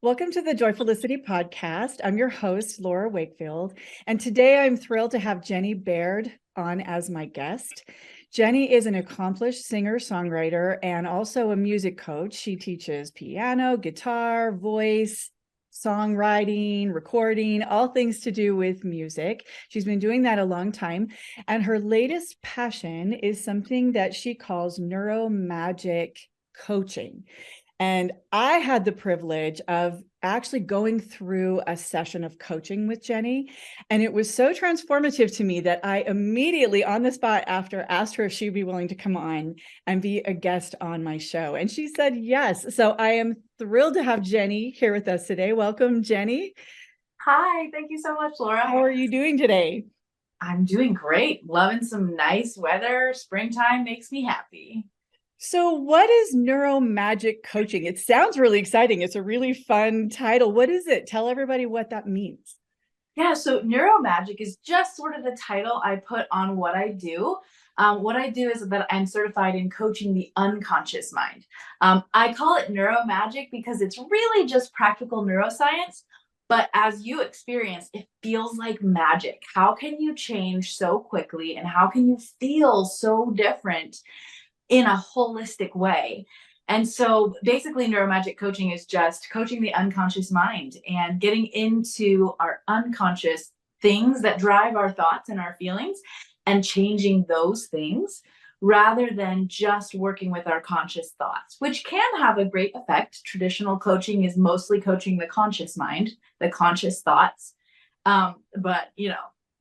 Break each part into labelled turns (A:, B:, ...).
A: Welcome to the Joyfulicity podcast. I'm your host, Laura Wakefield, and today I'm thrilled to have Jenny Baird on as my guest. Jenny is an accomplished singer-songwriter and also a music coach. She teaches piano, guitar, voice, songwriting, recording, all things to do with music. She's been doing that a long time, and her latest passion is something that she calls Neuro-Magic coaching. And I had the privilege of actually going through a session of coaching with Jenny. And it was so transformative to me that I immediately on the spot after asked her if she'd be willing to come on and be a guest on my show. And she said yes. So I am thrilled to have Jenny here with us today. Welcome, Jenny.
B: Hi, thank you so much, Laura.
A: How are you doing today?
B: I'm doing great. Loving some nice weather. Springtime makes me happy.
A: So what is Neuro-Magic coaching? It sounds really exciting. It's a really fun title. What is it? Tell everybody what that means.
B: Yeah, so Neuro-Magic is just sort of the title I put on what I do. What I do is that I'm certified in coaching the unconscious mind. I call it Neuro-Magic because it's really just practical neuroscience. But as you experience, it feels like magic. How can you change so quickly and how can you feel so different in a holistic way? And so basically Neuro-Magic coaching is just coaching the unconscious mind and getting into our unconscious things that drive our thoughts and our feelings and changing those things rather than just working with our conscious thoughts, which can have a great effect. Traditional coaching is mostly coaching the conscious mind, the conscious thoughts. But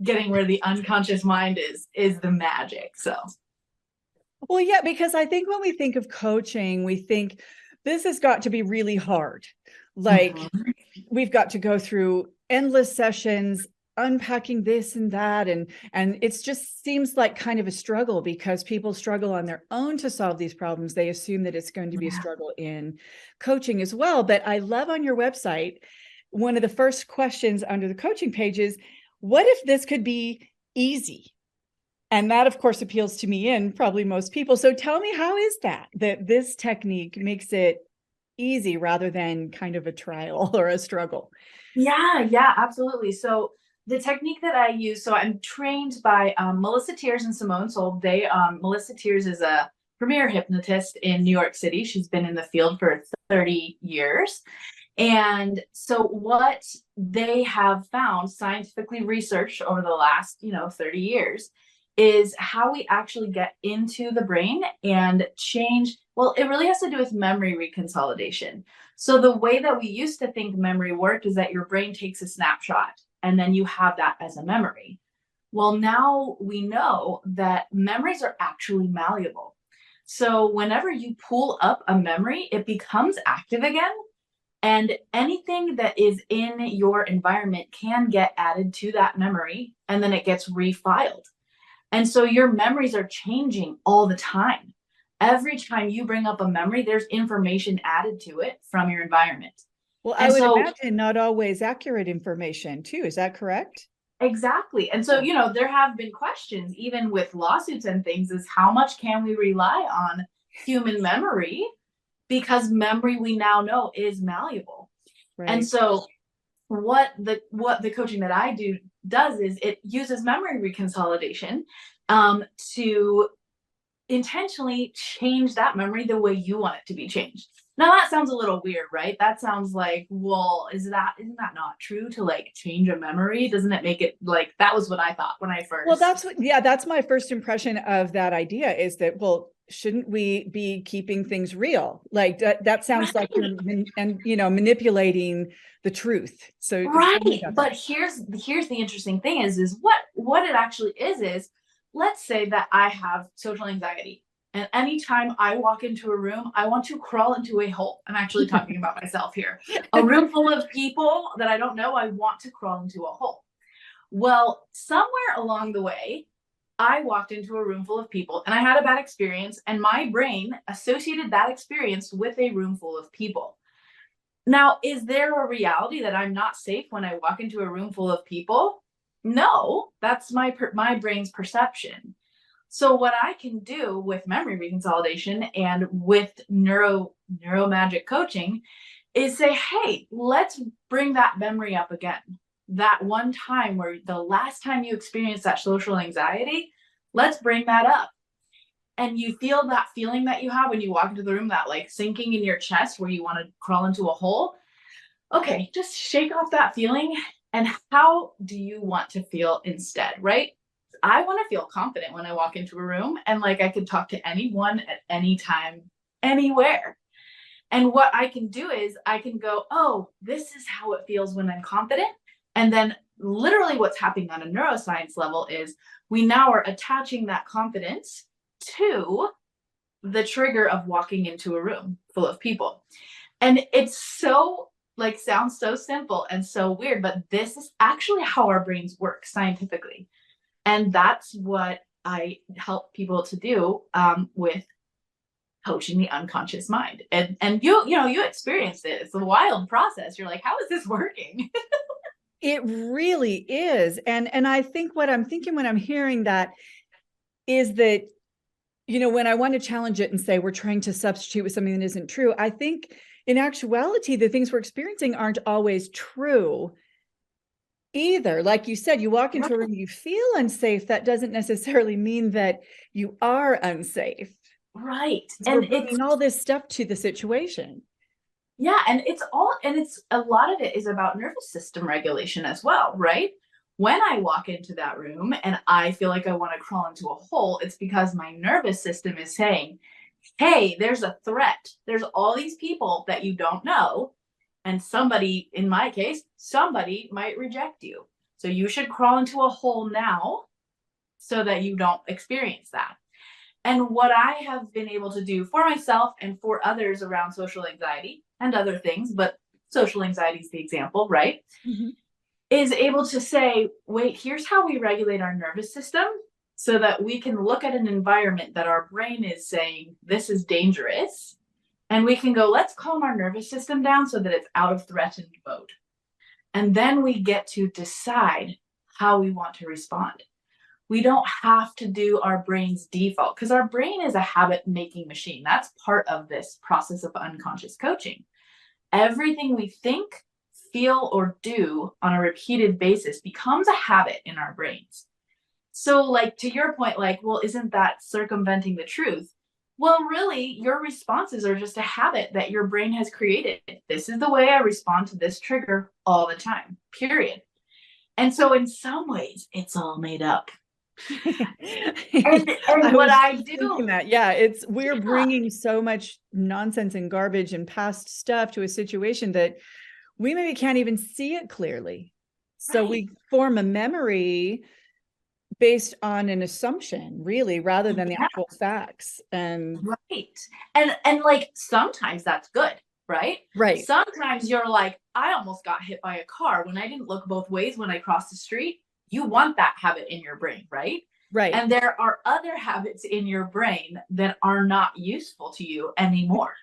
B: getting where the unconscious mind is the magic. So
A: Well, yeah, because I think when we think of coaching, we think this has got to be really hard. Like we've got to go through endless sessions, unpacking this and that. And it just seems like kind of a struggle because people struggle on their own to solve these problems. They assume that it's going to be a struggle in coaching as well. But I love on your website, one of the first questions under the coaching page is, what if this could be easy? And that, of course, appeals to me and probably most people. So tell me, how is that this technique makes it easy rather than kind of a trial or a struggle?
B: Yeah, absolutely. So the technique that I use, so I'm trained by Melissa Tiers and Simone Sold. Melissa Tiers is a premier hypnotist in New York City. She's been in the field for 30 years. And so what they have found, scientifically researched over the last, 30 years, is how we actually get into the brain and change. Well, it really has to do with memory reconsolidation. So the way that we used to think memory worked is that your brain takes a snapshot and then you have that as a memory. Well, now we know that memories are actually malleable. So whenever you pull up a memory, it becomes active again. And anything that is in your environment can get added to that memory and then it gets refiled. And so your memories are changing all the time. Every time you bring up a memory, there's information added to it from your environment.
A: Well, I would imagine not always accurate information too. Is that correct?
B: Exactly. And so, there have been questions, even with lawsuits and things, is how much can we rely on human memory? Because memory, we now know, is malleable. Right. And so what the coaching that I do does is it uses memory reconsolidation to intentionally change that memory the way you want it to be changed. Now that sounds a little weird, right? That sounds like, well, isn't that not true to like change a memory? Doesn't it make it like, that was what I thought when I first.
A: Well, that's my first impression of that idea is that, well, shouldn't we be keeping things real? Like that sounds like you're manipulating the truth. So
B: right. But here's the interesting thing is what it actually is let's say that I have social anxiety. And anytime I walk into a room, I want to crawl into a hole. I'm actually talking about myself here. A room full of people that I don't know, I want to crawl into a hole. Well, somewhere along the way, I walked into a room full of people and I had a bad experience and my brain associated that experience with a room full of people. Now, is there a reality that I'm not safe when I walk into a room full of people? No, that's my brain's perception. So what I can do with memory reconsolidation and with Neuro-Magic coaching is say, hey, let's bring that memory up again. That one time where the last time you experienced that social anxiety, let's bring that up. And you feel that feeling that you have when you walk into the room, that like sinking in your chest where you want to crawl into a hole. Okay, just shake off that feeling. And how do you want to feel instead, right? I want to feel confident when I walk into a room and like I can talk to anyone at any time, anywhere. And what I can do is I can go, oh, this is how it feels when I'm confident. And then literally what's happening on a neuroscience level is we now are attaching that confidence to the trigger of walking into a room full of people. And it's so like sounds so simple and so weird, but this is actually how our brains work scientifically. And that's what I help people to do with coaching the unconscious mind. And you experienced it. It's a wild process. You're like, how is this working?
A: It really is. And I think what I'm thinking when I'm hearing that is that, when I want to challenge it and say we're trying to substitute with something that isn't true, I think in actuality, the things we're experiencing aren't always true either. Like you said, you walk into a room, you feel unsafe. That doesn't necessarily mean that you are unsafe.
B: Right.
A: And we're bringing all this stuff to the situation.
B: Yeah. And it's a lot of it is about nervous system regulation as well, right? When I walk into that room and I feel like I want to crawl into a hole, it's because my nervous system is saying, hey, there's a threat. There's all these people that you don't know. And somebody, in my case, somebody might reject you. So you should crawl into a hole now so that you don't experience that. And what I have been able to do for myself and for others around social anxiety and other things, but social anxiety is the example, right? Mm-hmm. Is able to say, wait, here's how we regulate our nervous system so that we can look at an environment that our brain is saying, this is dangerous. And we can go, let's calm our nervous system down so that it's out of threatened mode. And then we get to decide how we want to respond. We don't have to do our brain's default because our brain is a habit-making machine. That's part of this process of unconscious coaching. Everything we think, feel, or do on a repeated basis becomes a habit in our brains. So like to your point, like, well, isn't that circumventing the truth? Well, really, your responses are just a habit that your brain has created. This is the way I respond to this trigger all the time, period. And so in some ways, it's all made up. and what I do
A: that, we're bringing so much nonsense and garbage and past stuff to a situation that we maybe can't even see it clearly. So right. We form a memory based on an assumption, really, rather than the actual facts. And
B: right. And like sometimes that's good, right?
A: Right.
B: Sometimes you're like, I almost got hit by a car when I didn't look both ways when I crossed the street. You want that habit in your brain, right?
A: Right.
B: And there are other habits in your brain that are not useful to you anymore.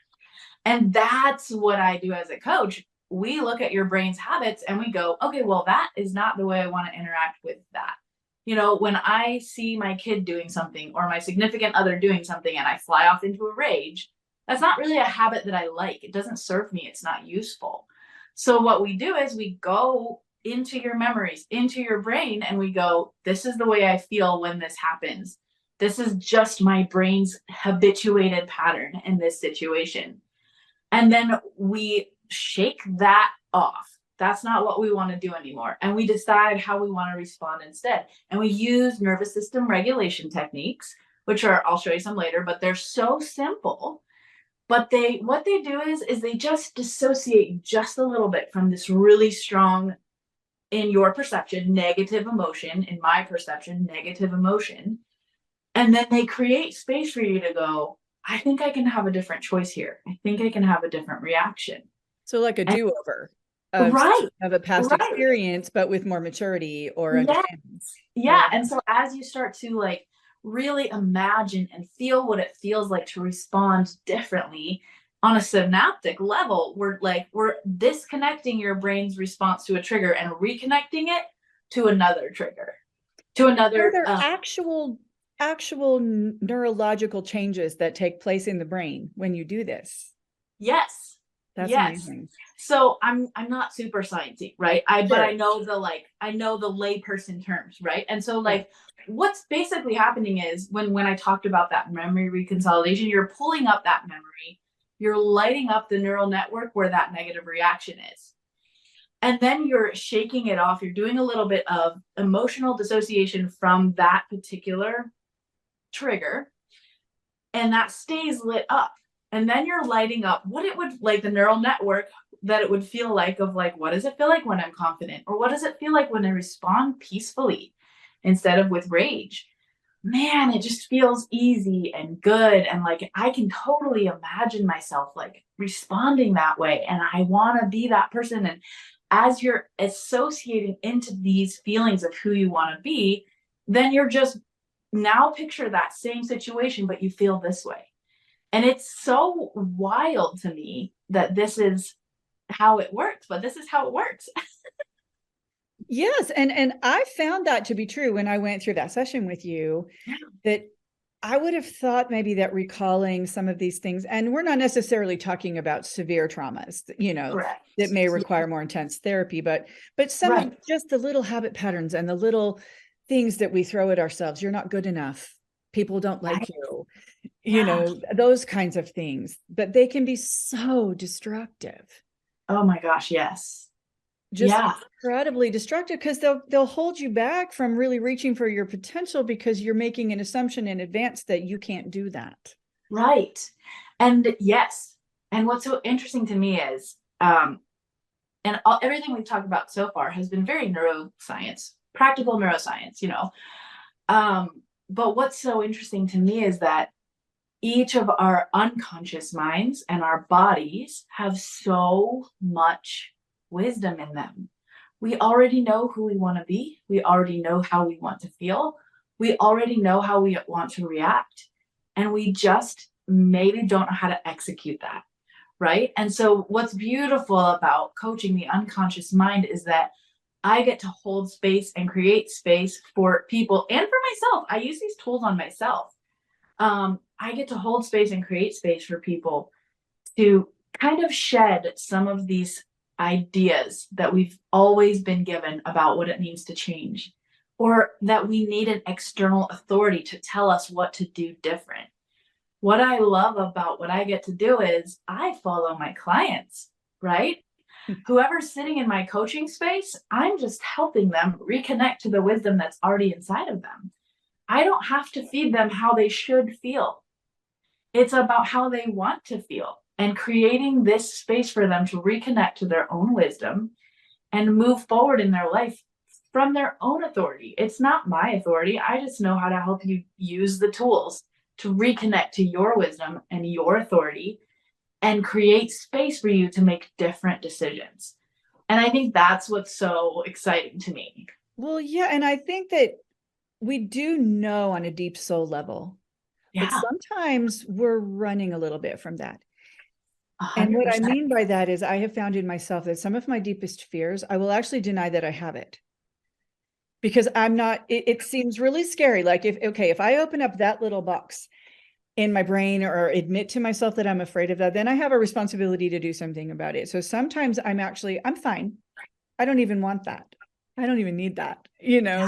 B: And that's what I do as a coach. We look at your brain's habits and we go, okay, well, that is not the way I want to interact with that. When I see my kid doing something or my significant other doing something and I fly off into a rage, that's not really a habit that I like. It doesn't serve me. It's not useful. So what we do is we go into your memories, into your brain, and we go, this is the way I feel when this happens. This is just my brain's habituated pattern in this situation. And then we shake that off. That's not what we want to do anymore. And we decide how we want to respond instead. And we use nervous system regulation techniques, which I'll show you some later, but they're so simple. But what they do is they just dissociate just a little bit from this really strong, in your perception, negative emotion, in my perception, negative emotion. And then they create space for you to go, I think I can have a different choice here. I think I can have a different reaction.
A: So like a do-over of a past experience, but with more maturity or understandings.
B: Yeah. And so as you start to like really imagine and feel what it feels like to respond differently on a synaptic level, we're disconnecting your brain's response to a trigger and reconnecting it to another trigger, to another.
A: Are there actual neurological changes that take place in the brain when you do this?
B: Yes.
A: That's
B: Yes.
A: amazing.
B: So I'm not super sciencey, right? But
A: Sure.
B: I know the layperson terms, right? And so
A: Yeah.
B: like what's basically happening is when I talked about that memory reconsolidation, you're pulling up that memory, you're lighting up the neural network where that negative reaction is. And then you're shaking it off. You're doing a little bit of emotional dissociation from that particular trigger, and that stays lit up. And then you're lighting up what it would like the neural network that it would feel like of like, what does it feel like when I'm confident? Or what does it feel like when I respond peacefully instead of with rage? Man, it just feels easy and good. And like, I can totally imagine myself like responding that way. And I want to be that person. And as you're associating into these feelings of who you want to be, then you're just now picture that same situation, but you feel this way. And it's so wild to me that this is how it works, but this is how it works.
A: Yes, and I found that to be true when I went through that session with you, that I would have thought maybe that recalling some of these things, and we're not necessarily talking about severe traumas,
B: Correct.
A: that may require more intense therapy, but some of
B: Right.
A: just the little habit patterns and the little things that we throw at ourselves. You're not good enough. People don't like
B: Right.
A: you,
B: Yeah.
A: those kinds of things, but they can be so destructive.
B: Oh my gosh, yes.
A: Just
B: Yeah.
A: incredibly destructive, because they'll hold you back from really reaching for your potential because you're making an assumption in advance that you can't do that.
B: Right. And yes. And what's so interesting to me is, everything we've talked about so far has been very neuroscience, practical neuroscience. But what's so interesting to me is that each of our unconscious minds and our bodies have so much wisdom in them. We already know who we want to be. We already know how we want to feel. We already know how we want to react. And we just maybe don't know how to execute that. Right. And so, what's beautiful about coaching the unconscious mind is that I get to hold space and create space for people and for myself. I use these tools on myself. I get to hold space and create space for people to kind of shed some of these ideas that we've always been given about what it means to change, or that we need an external authority to tell us what to do different. What I love about what I get to do is I follow my clients, right? Whoever's sitting in my coaching space, I'm just helping them reconnect to the wisdom that's already inside of them. I don't have to feed them how they should feel. It's about how they want to feel and creating this space for them to reconnect to their own wisdom and move forward in their life from their own authority. It's not my authority. I just know how to help you use the tools to reconnect to your wisdom and your authority and create space for you to make different decisions. And I think that's what's so exciting to me.
A: Well, yeah, and I think that we do know on a deep soul level, but
B: Yeah,
A: sometimes we're running a little bit from that. And what I
B: 100%.
A: mean by that is I have found in myself that some of my deepest fears, I will actually deny that I have it, because I'm not, it seems really scary. Like if I open up that little box in my brain or admit to myself that I'm afraid of that, then I have a responsibility to do something about it. So sometimes I'm fine. I don't even want that. I don't even need that,
B: Yeah.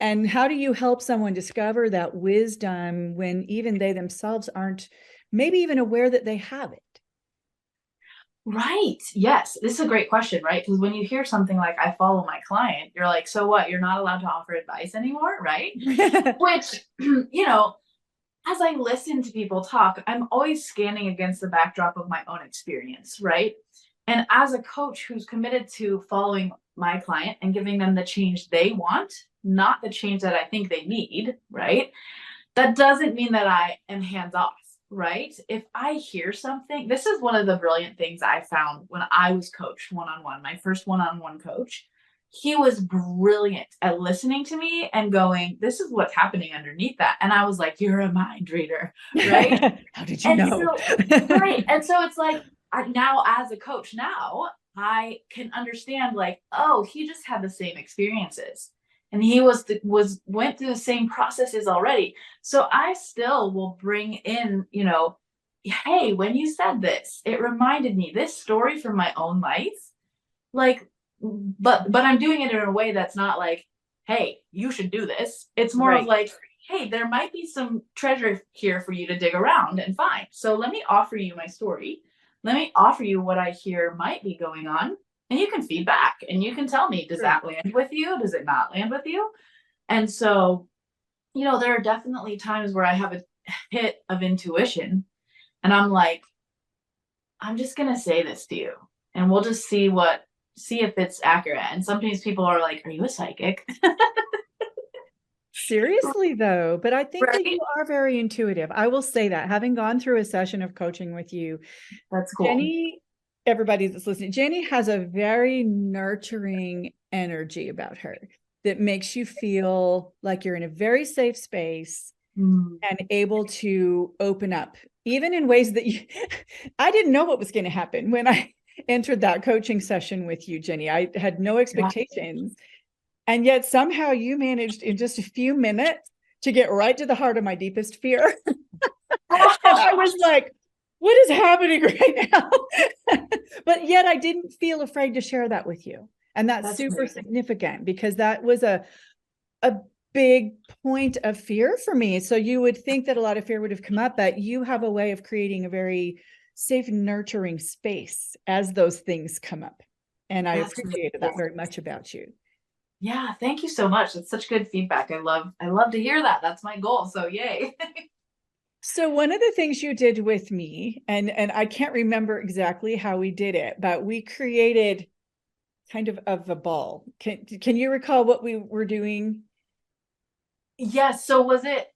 A: and how do you help someone discover that wisdom when even they themselves aren't maybe even aware that they have it?
B: Right. Yes. This is a great question, right? Because when you hear something like, I follow my client, you're like, so what? You're not allowed to offer advice anymore, right? Which, as I listen to people talk, I'm always scanning against the backdrop of my own experience, right? And as a coach who's committed to following my client and giving them the change they want, not the change that I think they need, right? That doesn't mean that I am hands off, right? If I hear something, this is one of the brilliant things I found when I was coached one on one, my first one on one coach. He was brilliant at listening to me and going, this is what's happening underneath that. And I was like, you're a mind reader, right?
A: How did you
B: And
A: know?
B: so, right. And so it's like, now as a coach, now I can understand like, oh, he just had the same experiences and he went through the same processes already. So I still will bring in, hey, when you said this, it reminded me this story from my own life. Like, but I'm doing it in a way that's not like, hey, you should do this. It's more of
A: Right.
B: like, hey, there might be some treasure here for you to dig around and find. So let me offer you my story. Let me offer you what I hear might be going on. And you can feedback and you can tell me, does
A: Sure.
B: that land with you? Does it not land with you? And so, there are definitely times where I have a hit of intuition and I'm like, I'm just gonna say this to you and we'll just see if it's accurate. And sometimes people are like, are you a psychic?
A: Seriously, though, but I think that
B: Right?
A: you are very intuitive. I will say that, having gone through a session of coaching with you,
B: That's cool.
A: Jenny, everybody that's listening, Jenny has a very nurturing energy about her that makes you feel like you're in a very safe space
B: Mm.
A: and able to open up, even in ways that I didn't know what was going to happen when I entered that coaching session with you, Jenny. I had no
B: Yeah.
A: expectations. And yet somehow you managed in just a few minutes to get right to the heart of my deepest fear. And I was like, what is happening right now? But yet I didn't feel afraid to share that with you. And that's super
B: Amazing.
A: significant because that was a big point of fear for me. So you would think that a lot of fear would have come up, but you have a way of creating a very safe, nurturing space as those things come up. And I
B: That's really
A: appreciated that
B: cool.
A: very much about you.
B: Yeah, thank you so much. That's such good feedback. I love to hear that. That's my goal. So yay.
A: So one of the things you did with me, and I can't remember exactly how we did it, but we created kind of a ball. Can you recall what we were doing?
B: Yes. So was it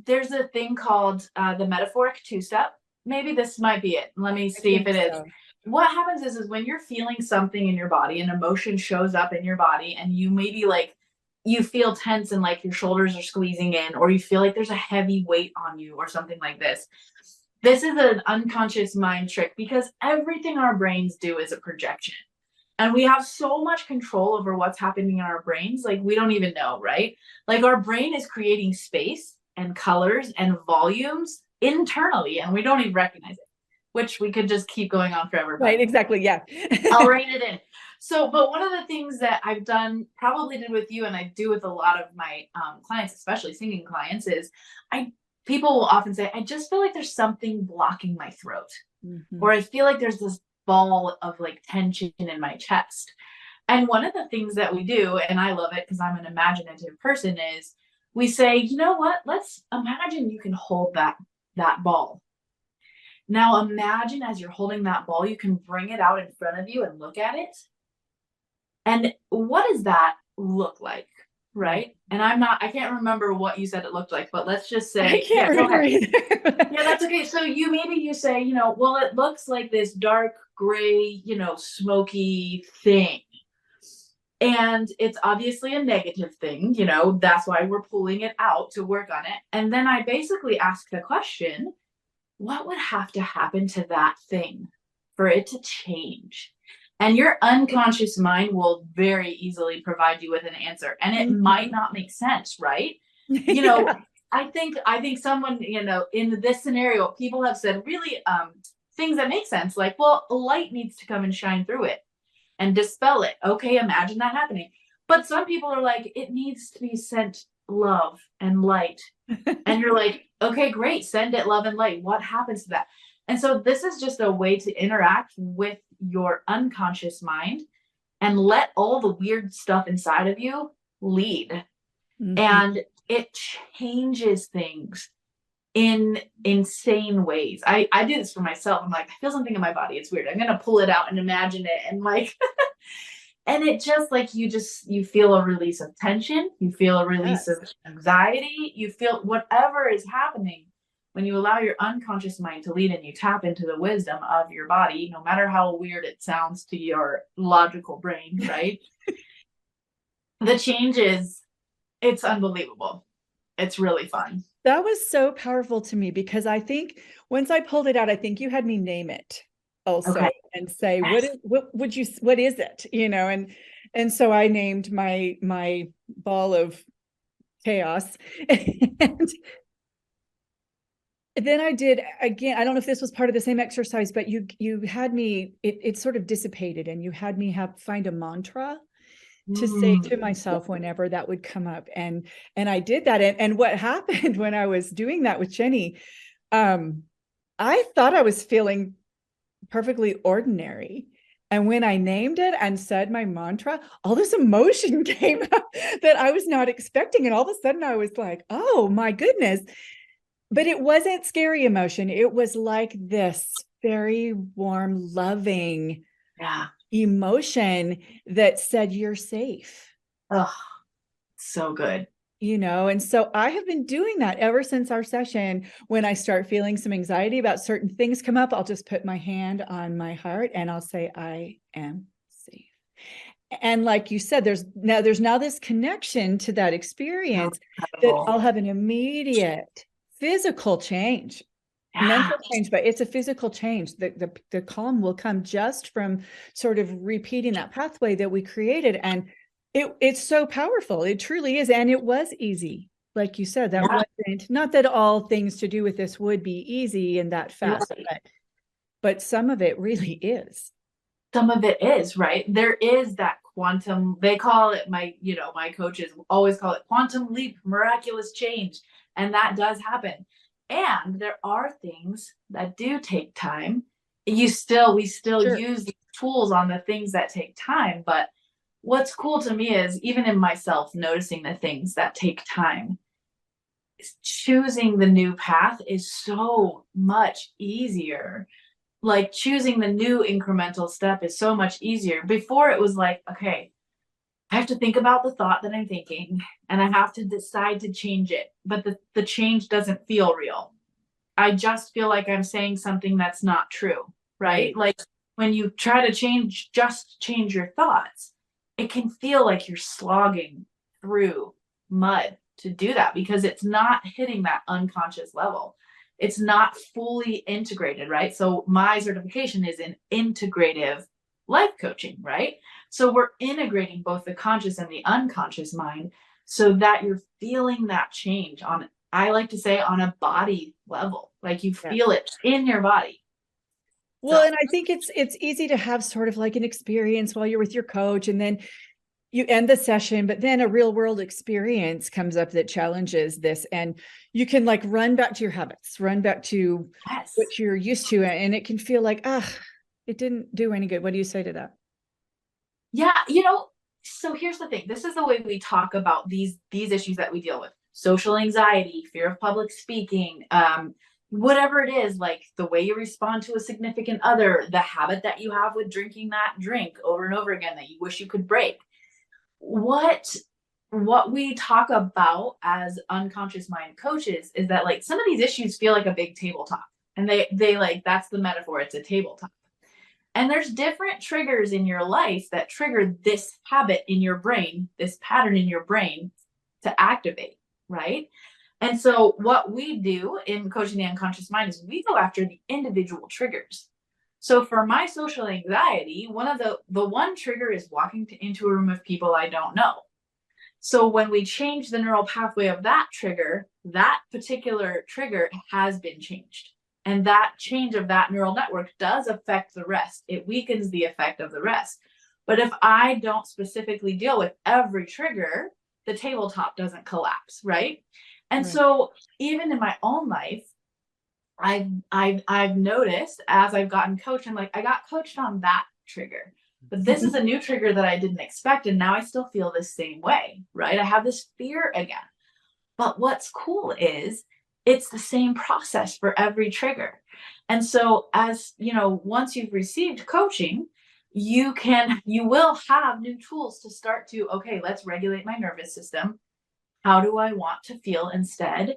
B: there's a thing called the metaphoric two-step. Maybe this might be it. Let me
A: I
B: see if
A: think
B: it is.
A: so.
B: What happens is when you're feeling something in your body, an emotion shows up in your body, and you maybe like you feel tense and like your shoulders are squeezing in, or you feel like there's a heavy weight on you, or something like this. This is an unconscious mind trick because everything our brains do is a projection. And we have so much control over what's happening in our brains, like we don't even know, right? Like our brain is creating space and colors and volumes internally, and we don't even recognize it, which we could just keep going on forever,
A: Right,
B: but
A: exactly. Yeah.
B: I'll rein it in. So, but one of the things that I've done, probably did with you, and I do with a lot of my clients, especially singing clients, is I people will often say, I just feel like there's something blocking my throat,
A: Mhm.
B: or I feel like there's this ball of like tension in my chest. And one of the things that we do, and I love it because I'm an imaginative person, is we say, you know what? Let's imagine you can hold that ball. Now imagine as you're holding that ball, you can bring it out in front of you and look at it. And what does that look like?
A: Mm.
B: Right. And I can't remember what you said it looked like, but let's just
A: I
B: say,
A: can't
B: yeah, go
A: remember
B: ahead.
A: either.
B: Yeah, that's okay. So you say, well, it looks like this dark gray, smoky thing. And it's obviously a negative thing, that's why we're pulling it out to work on it. And then I basically ask the question, what would have to happen to that thing for it to change? And your unconscious mind will very easily provide you with an answer. And it might
A: Mhm.
B: not make sense, right? You know,
A: Yeah.
B: I think someone, in this scenario, people have said really things that make sense, like, well, light needs to come and shine through it and dispel it. Okay, imagine that happening. But some people are like, it needs to be sent love and light. And you're like, okay, great, send it love and light. What happens to that? And so this is just a way to interact with your unconscious mind and let all the weird stuff inside of you lead.
A: Mhm.
B: And it changes things in insane ways. I do this for myself. I'm like, I feel something in my body. It's weird. I'm gonna pull it out and imagine it and like and it just like you feel a release of tension, you feel a release
A: Yes.
B: of anxiety, you feel whatever is happening when you allow your unconscious mind to lead and you tap into the wisdom of your body, no matter how weird it sounds to your logical brain, right? The change is it's unbelievable. It's really fun.
A: That was so powerful to me because I think once I pulled it out, I think you had me name it also
B: Okay.
A: and say,
B: Yes.
A: what is it? And so I named my ball of chaos. And then I did again. I don't know if this was part of the same exercise, but you had me, it sort of dissipated, and you had me find a mantra to say to myself whenever that would come up. And I did that. And what happened when I was doing that with Jenny, I thought I was feeling perfectly ordinary. And when I named it and said my mantra, all this emotion came up that I was not expecting. And all of a sudden I was like, oh my goodness. But it wasn't scary emotion. It was like this very warm, loving emotion that said, you're safe.
B: Oh, so good.
A: And so I have been doing that ever since our session. When I start feeling some anxiety about certain things come up, I'll just put my hand on my heart and I'll say, I am safe. And like you said, there's now this connection to that experience that I'll have an immediate physical change, mental change, but it's a physical change. The calm will come just from sort of repeating that pathway that we created. And it's so powerful. It truly is. And it was easy. Like you said, that wasn't, not that all things to do with this would be easy and that fast, but some of it really is.
B: Some of it is, right? There is that quantum, they call it, my coaches always call it quantum leap, miraculous change. And that does happen. And there are things that do take time. We still use these tools on the things that take time, but what's cool to me is, even in myself, noticing the things that take time, choosing the new path is so much easier. Like choosing the new incremental step is so much easier. Before it was like, okay, I have to think about the thought that I'm thinking and I have to decide to change it. But the change doesn't feel real. I just feel like I'm saying something that's not true, right? Like when you try to change your thoughts, it can feel like you're slogging through mud to do that because it's not hitting that unconscious level. It's not fully integrated, right? So my certification is in integrative life coaching, right? So we're integrating both the conscious and the unconscious mind so that you're feeling that change on, I like to say, on a body level, like you feel it in your body.
A: Well, and I think it's easy to have sort of like an experience while you're with your coach, and then you end the session, but then a real world experience comes up that challenges this, and you can like run back to your habits, run back to what you're used to, and it can feel like, it didn't do any good. What do you say to that?
B: Yeah, so here's the thing. This is the way we talk about these issues that we deal with. Social anxiety, fear of public speaking, whatever it is, like the way you respond to a significant other, the habit that you have with drinking that drink over and over again that you wish you could break. What we talk about as unconscious mind coaches is that like some of these issues feel like a big tabletop, and they like, that's the metaphor, it's a tabletop. And there's different triggers in your life that trigger this habit in your brain, this pattern in your brain to activate, right? And so what we do in coaching the unconscious mind is we go after the individual triggers. So for my social anxiety, one of the one trigger is walking into a room of people I don't know. So when we change the neural pathway of that trigger, that particular trigger has been changed. And that change of that neural network does affect the rest. It weakens the effect of the rest. But if I don't specifically deal with every trigger, the tabletop doesn't collapse, right? And so even in my own life, I've noticed as I've gotten coached, I'm like, I got coached on that trigger, but this is a new trigger that I didn't expect. And now I still feel the same way, right? I have this fear again. But what's cool is it's the same process for every trigger. And so as once you've received coaching, you will have new tools to start to, okay, let's regulate my nervous system. How do I want to feel instead?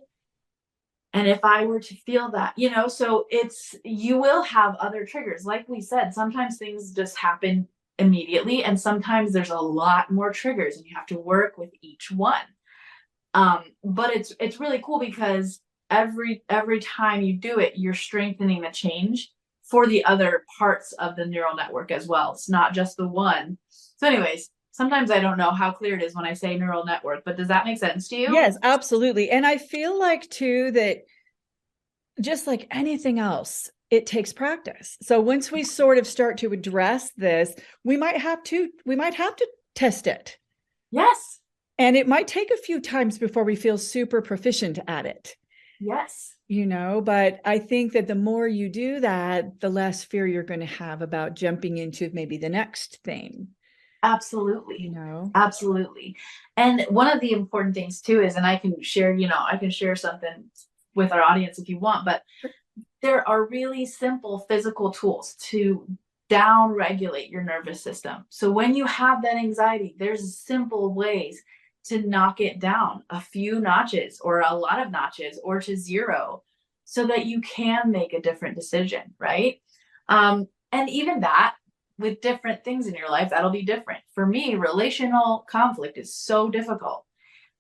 B: And if I were to feel that, so you will have other triggers. Like we said, sometimes things just happen immediately, and sometimes there's a lot more triggers and you have to work with each one. But it's really cool because every time you do it, you're strengthening the change for the other parts of the neural network as well. It's not just the one. So anyways, sometimes I don't know how clear it is when I say neural network, but does that make sense to you?
A: Yes, absolutely. And I feel like too that just like anything else, it takes practice. So once we sort of start to address this, we might have to test it.
B: Yes.
A: And it might take a few times before we feel super proficient at it.
B: Yes.
A: But I think that the more you do that, the less fear you're going to have about jumping into maybe the next thing.
B: Absolutely. Absolutely. And one of the important things too is, and I can share something with our audience if you want, but there are really simple physical tools to down regulate your nervous system. So when you have that anxiety, there's simple ways to knock it down a few notches or a lot of notches or to zero so that you can make a different decision, right? And even that with different things in your life, that'll be different. For me, relational conflict is so difficult.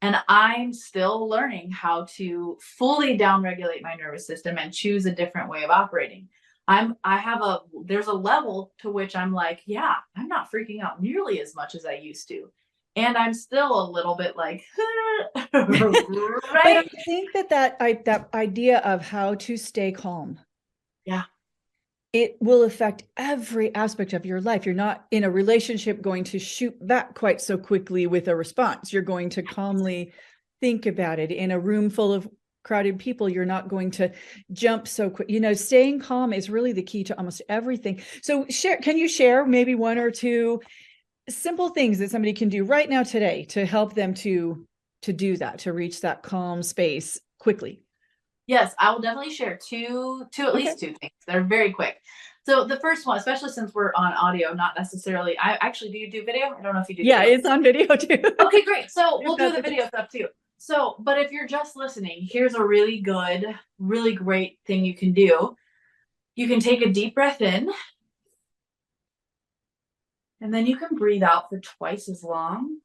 B: And I'm still learning how to fully downregulate my nervous system and choose a different way of operating. There's a level to which I'm like, yeah, I'm not freaking out nearly as much as I used to. And I'm still a little bit like, right?
A: But I think that idea of how to stay calm.
B: Yeah.
A: It will affect every aspect of your life. You're not in a relationship going to shoot back quite so quickly with a response. You're going to calmly think about it. In a room full of crowded people, you're not going to jump so quick. Staying calm is really the key to almost everything. So can you share maybe one or two simple things that somebody can do right now today to help them to do that, to reach that calm space quickly?
B: Yes, I will definitely share at least two things. They're very quick. So the first one, especially since we're on audio, not necessarily, do you do video? I don't know if you do.
A: Yeah, it's on video too.
B: Okay, great. So we'll do the video stuff too. So, but if you're just listening, here's a really good, really great thing you can do. You can take a deep breath in, and then you can breathe out for twice as long.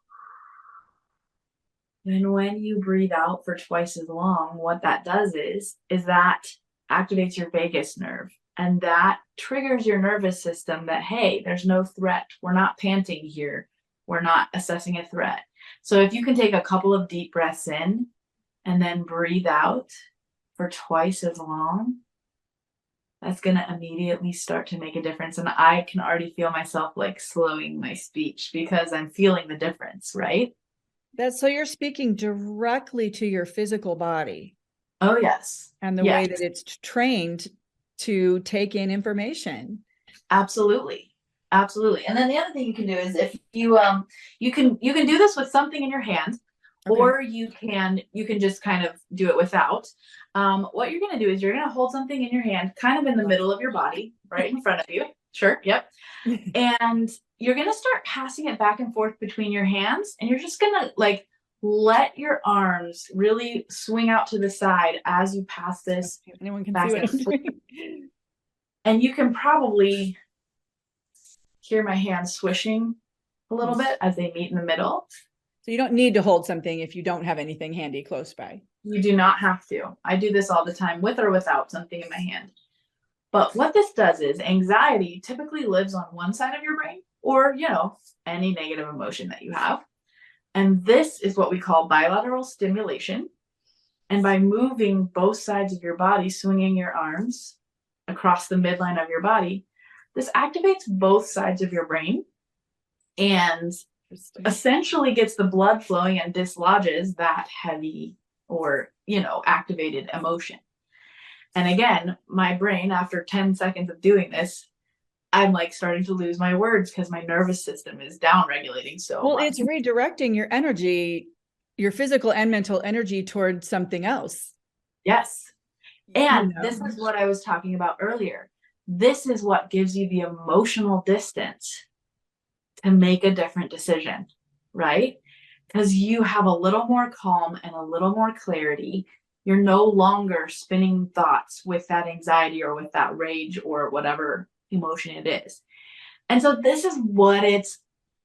B: And when you breathe out for twice as long, what that does is that activates your vagus nerve. And that triggers your nervous system that, hey, there's no threat. We're not panting here. We're not assessing a threat. So if you can take a couple of deep breaths in and then breathe out for twice as long, that's going to immediately start to make a difference. And I can already feel myself like slowing my speech because I'm feeling the difference, right?
A: So you're speaking directly to your physical body.
B: Oh, yes.
A: And the way that it's trained to take in information.
B: Absolutely. Absolutely. And then the other thing you can do is if you can do this with something in your hand, okay, or you can just kind of do it without. What you're going to do is you're going to hold something in your hand, kind of in the middle of your body, right in front of you. Sure. Yep. And you're going to start passing it back and forth between your hands. And you're just going to like let your arms really swing out to the side as you pass this.
A: Anyone can see what I'm doing.
B: And you can probably hear my hands swishing a little bit as they meet in the middle.
A: So you don't need to hold something if you don't have anything handy close by.
B: You do not have to. I do this all the time with or without something in my hand. But what this does is anxiety typically lives on one side of your brain or, any negative emotion that you have. And this is what we call bilateral stimulation. And by moving both sides of your body, swinging your arms across the midline of your body, this activates both sides of your brain and essentially gets the blood flowing and dislodges that heavy or, activated emotion. And again, my brain, after 10 seconds of doing this, I'm like starting to lose my words because my nervous system is down regulating so much.
A: It's redirecting your energy, your physical and mental energy towards something else.
B: Yes. And this is what I was talking about earlier. This is what gives you the emotional distance to make a different decision, right? Because you have a little more calm and a little more clarity. You're no longer spinning thoughts with that anxiety or with that rage or whatever emotion it is. And so this is what it's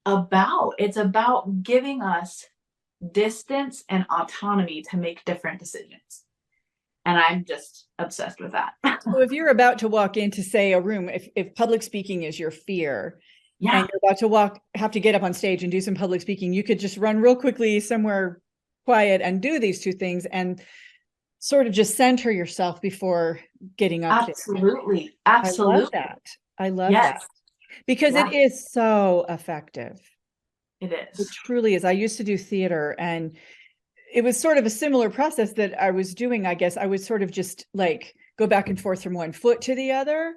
B: about. It's about giving us distance and autonomy to make different decisions. And I'm just obsessed with that.
A: So if you're about to walk into, say, a room, if public speaking is your fear, and you're about to have to get up on stage and do some public speaking, you could just run real quickly somewhere quiet and do these two things. And sort of just center yourself before getting up there.
B: Absolutely.
A: I love
B: Absolutely.
A: that. I love
B: Yes.
A: that because it
B: Yeah,
A: is so effective.
B: it
A: It
B: is.
A: truly is. I used to do theater, and it was sort of a similar process that I was doing. I guess I would sort of just like go back and forth from one foot to the other,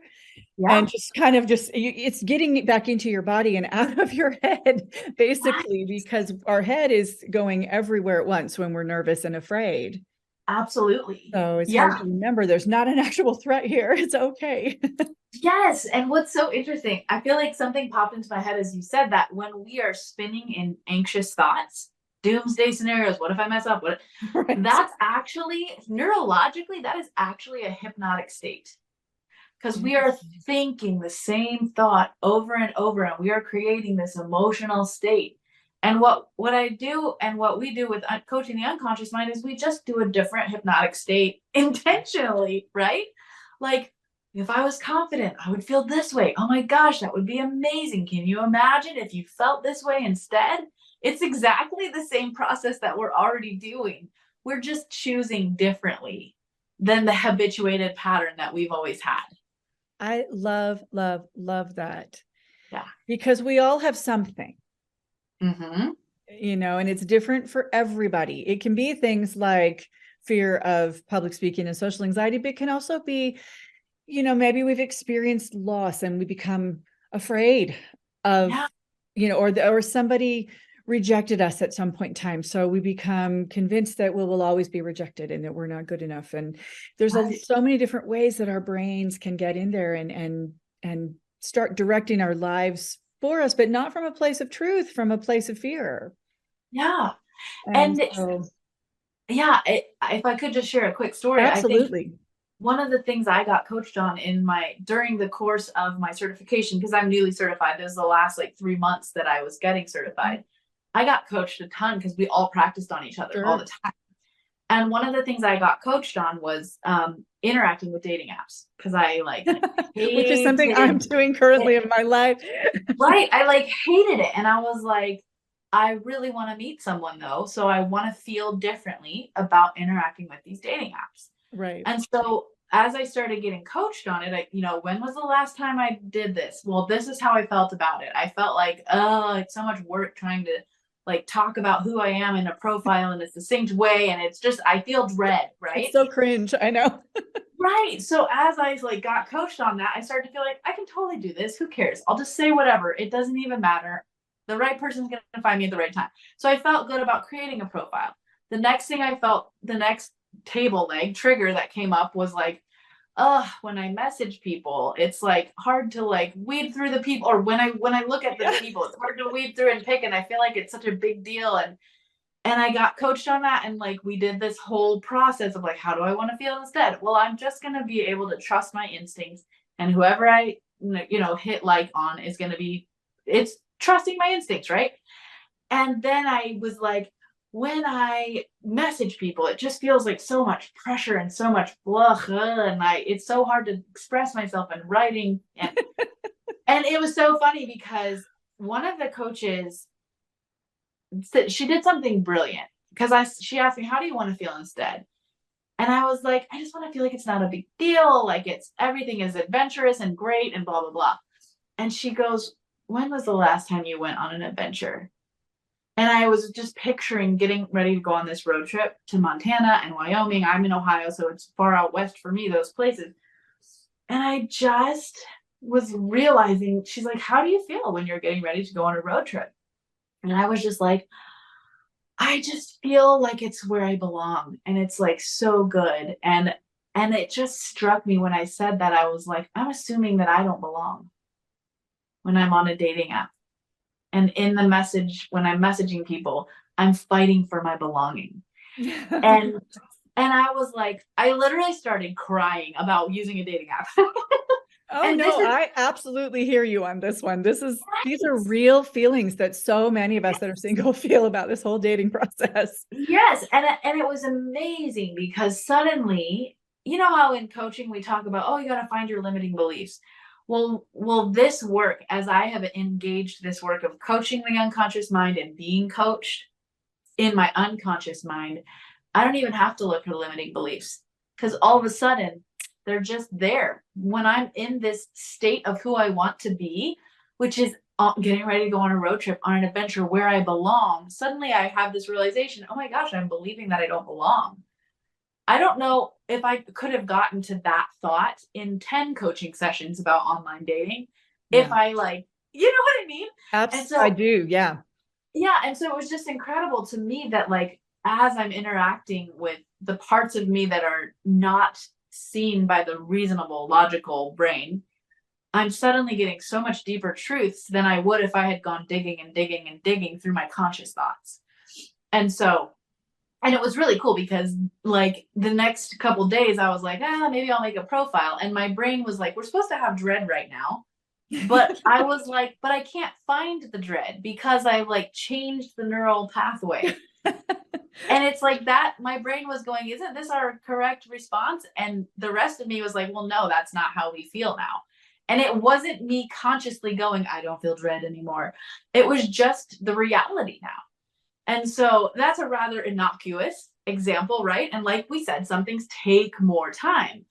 B: Yeah.
A: and just kind of just it's getting it back into your body and out of your head, basically, because our head is going everywhere at once when we're nervous and afraid.
B: Absolutely.
A: So it's hard
B: Yeah.
A: to remember there's not an actual threat here. It's okay.
B: Yes. And what's so interesting, I feel like something popped into my head as you said that when we are spinning in anxious thoughts, doomsday scenarios, what if I mess up? What
A: Right.
B: that's actually neurologically, that is actually a hypnotic state. Because we are thinking the same thought over and over, and we are creating this emotional state. And what I do and what we do with coaching the unconscious mind is we just do a different hypnotic state intentionally, right? Like if I was confident, I would feel this way. Oh my gosh, that would be amazing. Can you imagine if you felt this way instead? It's exactly the same process that we're already doing. We're just choosing differently than the habituated pattern that we've always had.
A: I love, love, love that,
B: Yeah.
A: because we all have something,
B: Mm-hmm.
A: and it's different for everybody. It can be things like fear of public speaking and social anxiety, but it can also be, maybe we've experienced loss and we become afraid of,
B: Yeah.
A: or somebody rejected us at some point in time. So we become convinced that we'll always be rejected and that we're not good enough. And there's
B: Right.
A: so many different ways that our brains can get in there and start directing our lives for us, but not from a place of truth, from a place of fear.
B: Yeah.
A: And
B: And
A: so,
B: yeah, if I could just share a quick story, I think
A: absolutely.
B: one of the things I got coached on during the course of my certification, because I'm newly certified, this is the last like 3 months that I was getting certified. I got coached a ton because we all practiced on each other all
A: Sure.
B: the time. And one of the things I got coached on was interacting with dating apps because I like
A: Which is something I'm
B: hated
A: doing currently
B: it.
A: in my life.
B: Right. I like hated it. And I was like, I really want to meet someone though. So I want to feel differently about interacting with these dating apps.
A: Right.
B: And so as I started getting coached on it, when was the last time I did this? Well, this is how I felt about it. I felt like, oh, it's so much work trying to like talk about who I am in a profile in a succinct way. And it's just, I feel dread,
A: It's
B: right?
A: so cringe. I know.
B: Right. So as I like got coached on that, I started to feel like I can totally do this. Who cares? I'll just say whatever. It doesn't even matter. The right person's going to find me at the right time. So I felt good about creating a profile. The next thing I felt, the next table leg trigger that came up was like, when I message people, it's like hard to like weed through the people, or when I look at the
A: Yeah.
B: people, it's hard to weed through and pick, and I feel like it's such a big deal. And I got coached on that, and like we did this whole process of like, how do I want to feel instead? Well, I'm just going to be able to trust my instincts, and whoever I hit like on is going to be, it's trusting my instincts, right? And then I was like, when I message people, it just feels like so much pressure and so much blah, and it's so hard to express myself in writing. And it was so funny because one of the coaches, she did something brilliant because she asked me, how do you want to feel instead? And I was like, I just want to feel like it's not a big deal. Like everything is adventurous and great and blah, blah, blah. And she goes, when was the last time you went on an adventure? And I was just picturing getting ready to go on this road trip to Montana and Wyoming. I'm in Ohio, so it's far out west for me, those places. And I just was realizing, she's like, how do you feel when you're getting ready to go on a road trip? And I was just like, I just feel like it's where I belong. And it's like so good. And it just struck me when I said that. I was like, I'm assuming that I don't belong when I'm on a dating app. And in the message, when I'm messaging people, I'm fighting for my belonging. And I was like, I literally started crying about using a dating app.
A: Oh
B: And this
A: no,
B: is
A: I absolutely hear you on this one. These are
B: right.
A: real feelings that so many of us that are single feel about this whole dating process.
B: Yes, and it was amazing because suddenly, you know how in coaching we talk about, oh, you got to find your limiting beliefs. Well, this work, as I have engaged this work of coaching the unconscious mind and being coached in my unconscious mind, I don't even have to look for limiting beliefs because all of a sudden they're just there. When I'm in this state of who I want to be, which is getting ready to go on a road trip, on an adventure where I belong, suddenly I have this realization, oh my gosh, I'm believing that I don't belong. I don't know if I could have gotten to that thought in 10 coaching sessions about online dating if
A: Yeah.
B: I like, you know what I mean? And
A: Absolutely. I
B: so,
A: do. Yeah.
B: yeah. And so it was just incredible to me that, like, as I'm interacting with the parts of me that are not seen by the reasonable, logical brain, I'm suddenly getting so much deeper truths than I would if I had gone digging and digging and digging through my conscious thoughts. And so, and it was really cool because, like, the next couple days I was like, maybe I'll make a profile. And my brain was like, we're supposed to have dread right now. But I was like, but I can't find the dread because I like changed the neural pathway. And it's like that, my brain was going, isn't this our correct response? And the rest of me was like, well, no, that's not how we feel now. And it wasn't me consciously going, I don't feel dread anymore. It was just the reality now. And so that's a rather innocuous example, right? And like we said, some things take more time.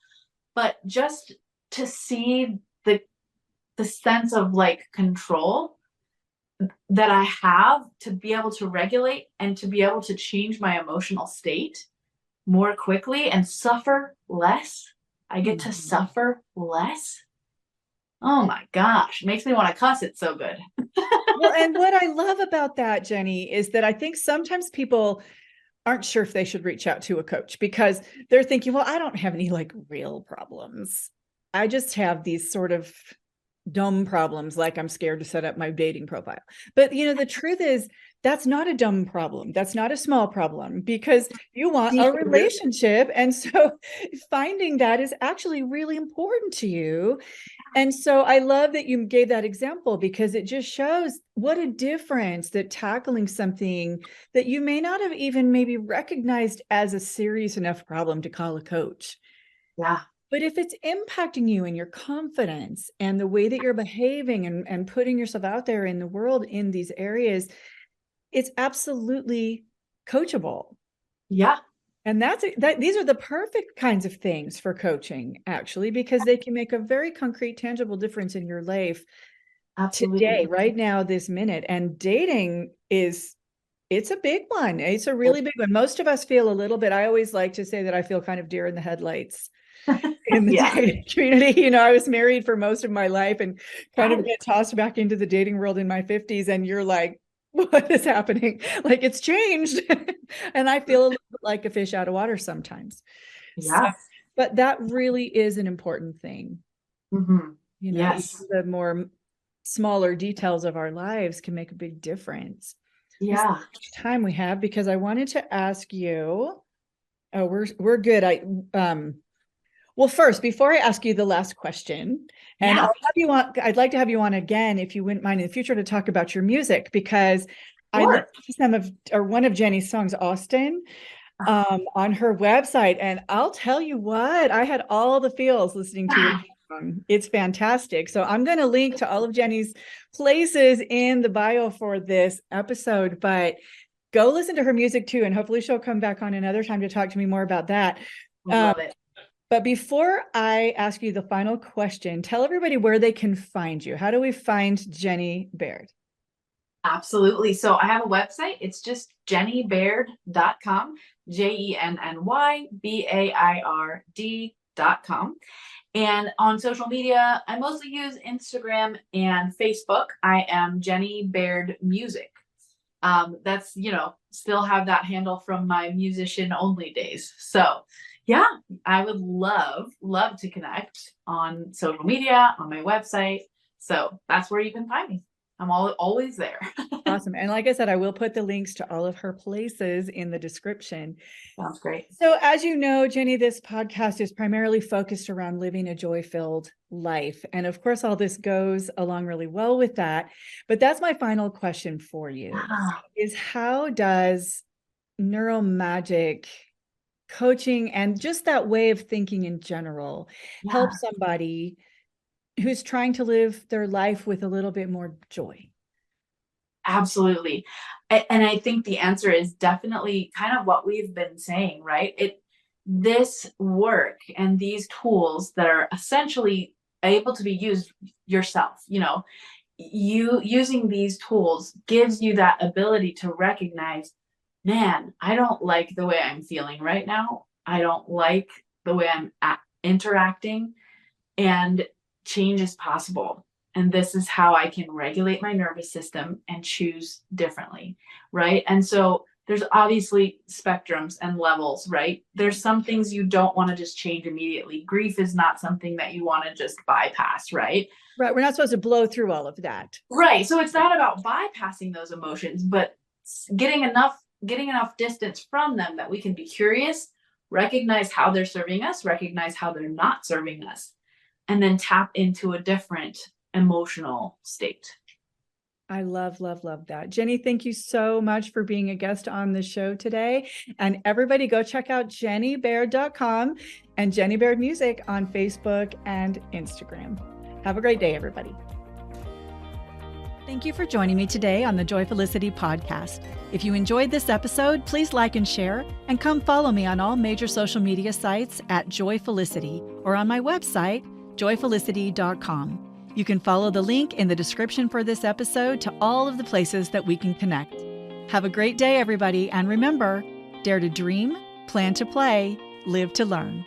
B: But just to see the sense of like control that I have to be able to regulate and to be able to change my emotional state more quickly and suffer less. I get to suffer less. Oh my gosh, makes me want to cuss. It's so good.
A: Well, and what I love about that, Jenny, is that I think sometimes people aren't sure if they should reach out to a coach because they're thinking, well, I don't have any like real problems. I just have these sort of dumb problems, like I'm scared to set up my dating profile. But you know, the truth is that's not a dumb problem. That's not a small problem because you want a relationship. And so finding that is actually really important to you. And so I love that you gave that example because it just shows what a difference that tackling something that you may not have even maybe recognized as a serious enough problem to call a coach.
B: Yeah.
A: But if it's impacting you and your confidence and the way that you're behaving and putting yourself out there in the world in these areas, it's absolutely coachable.
B: Yeah.
A: And these are the perfect kinds of things for coaching, actually, because they can make a very concrete, tangible difference in your life today,
B: Absolutely.
A: right now, this minute. And dating it's a big one. It's a really big one. Most of us feel a little bit, I always like to say that I feel kind of deer in the headlights in the
B: Yeah.
A: dating community. You know, I was married for most of my life and kind of get tossed back into the dating world in my 50s. And you're like, what is happening? Like it's changed. And I feel a little bit like a fish out of water sometimes. So,
B: Yes.
A: but that really is an important thing.
B: Mm-hmm.
A: You know, even
B: Yes.
A: the more smaller details of our lives can make a big difference. This
B: Yeah.
A: time we have because I wanted to ask you. Oh, we're good. Well, first, before I ask you the last question, and
B: Yeah.
A: I'd like to have you on again if you wouldn't mind in the future to talk about your music because I listened
B: Sure.
A: to one of Jenny's songs, Austin, on her website, and I'll tell you what, I had all the feels listening to your song. It's fantastic. So I'm going to link to all of Jenny's places in the bio for this episode, but go listen to her music too, and hopefully she'll come back on another time to talk to me more about that.
B: I love it.
A: But before I ask you the final question, tell everybody where they can find you. How do we find Jenny Baird?
B: Absolutely. So I have a website. It's just jennybaird.com, JennyBaird.com. And on social media, I mostly use Instagram and Facebook. I am Jenny Baird Music. That's, still have that handle from my musician only days. So yeah, I would love to connect on social media, on my website. So that's where you can find me. I'm always there.
A: Awesome. And like I said, I will put the links to all of her places in the description.
B: Sounds great.
A: So as you know, Jenny, this podcast is primarily focused around living a joy-filled life. And of course, all this goes along really well with that. But that's my final question for you is how does Neuro-Magic coaching and just that way of thinking in general help somebody who's trying to live their life with a little bit more joy?
B: Absolutely. And I think the answer is definitely kind of what we've been saying, right? This work and these tools that are essentially able to be used yourself, you using these tools gives you that ability to recognize, man, I don't like the way I'm feeling right now. I don't like the way I'm interacting, and change is possible. And this is how I can regulate my nervous system and choose differently, right? And so there's obviously spectrums and levels, right? There's some things you don't want to just change immediately. Grief is not something that you want to just bypass, right?
A: Right. We're not supposed to blow through all of that.
B: Right. So it's not about bypassing those emotions, but getting enough distance from them that we can be curious, recognize how they're serving us, recognize how they're not serving us, and then tap into a different emotional state.
A: I love, love, love that. Jenny, thank you so much for being a guest on the show today. And everybody go check out jennybaird.com and Jenny Baird Music on Facebook and Instagram. Have a great day, everybody. Thank you for joining me today on the Joyfulicity podcast. If you enjoyed this episode, please like and share, and come follow me on all major social media sites at Joyfulicity or on my website, joyfulicity.com. You can follow the link in the description for this episode to all of the places that we can connect. Have a great day, everybody, and remember, dare to dream, plan to play, live to learn.